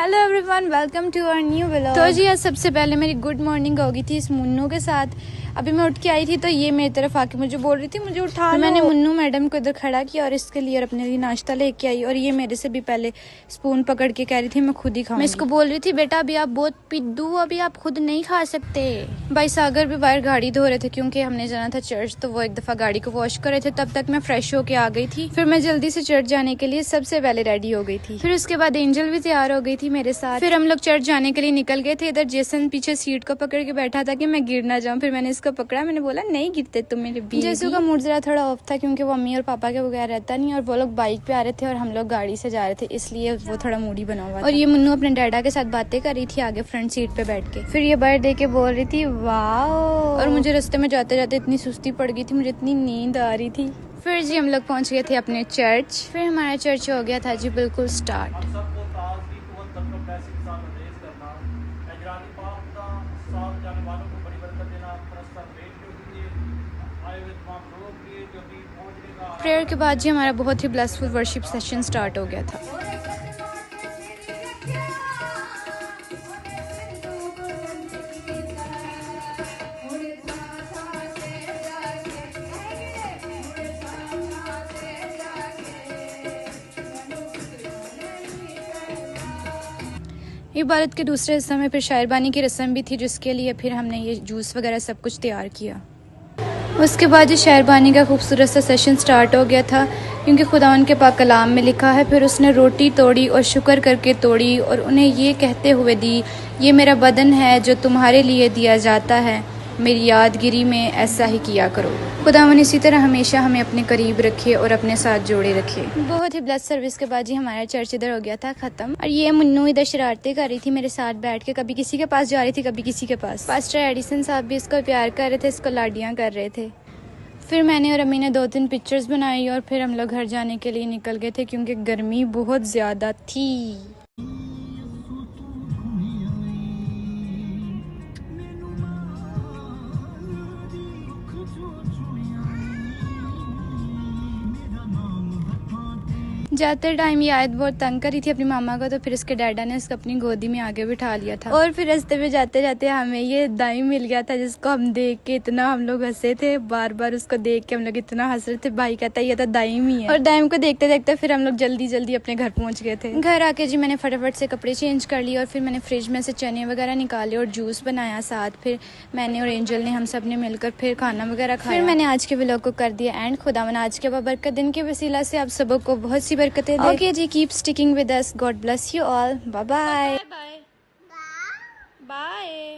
Hello everyone, welcome to our new vlog. तो जी आज सबसे पहले मेरी गुड मॉर्निंग होगी थी इस मुन्नू के साथ। अभी मैं उठ के आई थी तो ये मेरी तरफ आके मुझे बोल रही थी मुझे उठा लो। मैंने मुन्नू मैडम को इधर खड़ा किया और इसके लिए और अपने लिए नाश्ता लेके आई और ये मेरे से भी पहले स्पून पकड़ के कह रही थी मैं खुद ही खाऊंगी। मैं इसको बोल रही थी बेटा अभी आप बहुत पिद्दू, अभी आप खुद नहीं खा सकते। भाई सागर भी बाहर गाड़ी धो रहे थे क्योंकि हमने जाना था चर्च, तो वो एक दफा गाड़ी को वॉश कर रहे थे। तब तक मैं फ्रेश होके आ गई थी। फिर मैं जल्दी से चर्च जाने के लिए सबसे पहले रेडी हो गई थी। फिर उसके बाद एंजल भी तैयार हो गई थी मेरे साथ। फिर हम लोग चर्च जाने के लिए निकल गए थे। इधर जेसन पीछे सीट को पकड़ के बैठा था कि मैं गिर ना जाऊं। फिर मैंने इसको पकड़ा, मैंने बोला नहीं गिरते तुम मेरे बेबी। जेसू का मूड जरा थोड़ा ऑफ था क्योंकि वो मम्मी और पापा के बगैर रहता नहीं और वो लोग बाइक पे आ रहे थे और हम लोग गाड़ी से जा रहे थे, इसलिए वो थोड़ा मूडी बना हुआ था। और ये मुन्नू अपने डैडा के साथ बातें कर रही थी आगे फ्रंट सीट पे बैठ के। फिर ये बाइट दे के बोल रही थी वाओ। और मुझे रास्ते में जाते जाते इतनी सुस्ती पड़ गई थी, मुझे इतनी नींद आ रही थी। फिर जी हम लोग पहुंच गए थे अपने चर्च। फिर हमारा चर्च हो गया था जी बिल्कुल स्टार्ट। प्रेयर के बाद जी हमारा बहुत ही ब्लेसफुल वर्शिप सेशन स्टार्ट हो गया था। इबादत के दूसरे हिस्से में फिर शायरबानी की रस्म भी थी, जिसके लिए फिर हमने ये जूस वगैरह सब कुछ तैयार किया। उसके बाद ये शायरबानी का खूबसूरत सा सेशन स्टार्ट हो गया था क्योंकि खुदावन के पाक कलाम में लिखा है फिर उसने रोटी तोड़ी और शुक्र करके तोड़ी और उन्हें ये कहते हुए दी, ये मेरा बदन है जो तुम्हारे लिए दिया जाता है, मेरी यादगिरी में ऐसा ही किया करो। खुदावन इसी तरह हमेशा हमें अपने करीब रखे और अपने साथ जोड़े रखे। बहुत ही ब्लेस सर्विस के बाद जी हमारा चर्च इधर हो गया था खत्म। और ये मुन्नू इधर शरारतें कर रही थी मेरे साथ बैठ के, कभी किसी के पास जा रही थी कभी किसी के पास। पास्टर एडिसन साहब भी इसको प्यार कर रहे थे, इसको लाडियाँ कर रहे थे। फिर मैंने और अम्मी ने 2-3 पिक्चर्स बनाई और फिर हम लोग घर जाने के लिए निकल गए थे क्योंकि गर्मी बहुत ज़्यादा थी। जाते टाइम ये आयत बहुत तंग करी थी अपनी मामा को, तो फिर इसके डैडा ने इसको अपनी गोदी में आगे बिठा लिया था। और फिर रास्ते में जाते जाते हमें ये दाई मिल गया था जिसको हम देख के इतना हम लोग हंसे थे, बार बार उसको देख के हम लोग इतना हंस रहे थे। भाई कहता ये तो दाइम ही है। और दाइम को देखते देखते फिर हम लोग जल्दी जल्दी अपने घर पहुंच गए थे। घर आके जी मैंने फटाफट से कपड़े चेंज कर लिए और फिर मैंने फ्रिज में से चने वगैरह निकाले और जूस बनाया साथ। फिर मैंने और एंजल ने हम सब ने मिलकर फिर खाना वगैरह खाया। फिर मैंने आज के व्लॉग को कर दिया एंड। खुदावन आज के बाबरकत दिन के वसीला से आप सबों को बहुत सी बरकतें दे। Okay ji, keep sticking with us, God bless you all, bye bye bye bye.